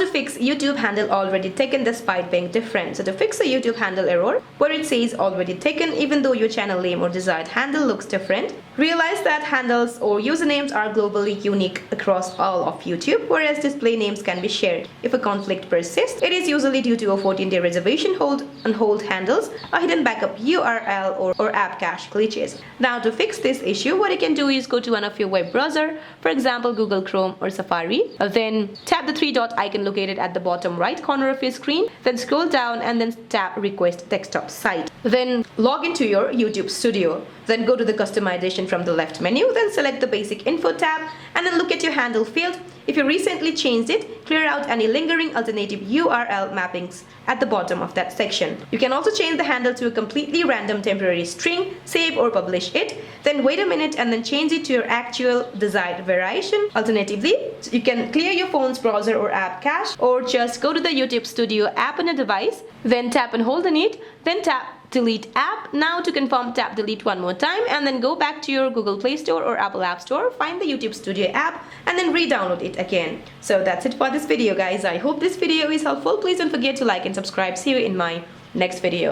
to fix YouTube handle already taken despite being different. So to fix a YouTube handle error where it says already taken even though your channel name or desired handle looks different, realize that handles or usernames are globally unique across all of YouTube, whereas display names can be shared. If a conflict persists, it is usually due to a 14-day reservation hold on hold handles, a hidden backup URL or app cache glitches. Now to fix this issue, what you can do is go to one of your web browser, for example Google Chrome or Safari. Then tap the three-dot icon located at the bottom right corner of your screen. Then scroll down and then tap Request Desktop Site. Then log into your YouTube Studio. Then go to the customization from the left menu. Then select the Basic Info tab and then look at your handle field. If you recently changed it, clear out any lingering alternative URL mappings at the bottom of that section. You can also change the handle to a completely random temporary string, save or publish it, then wait a minute and then change it to your actual desired variation. Alternatively, you can clear your phone's browser or app cache, or just go to the YouTube Studio app on a device, then tap and hold on it, then tap Delete app. Now to confirm, tap delete one more time and then go back to your Google Play Store or Apple App Store, find the YouTube Studio app and then re-download it again. So that's it for this video guys. I hope this video is helpful. Please don't forget to like and subscribe. See you in my next video.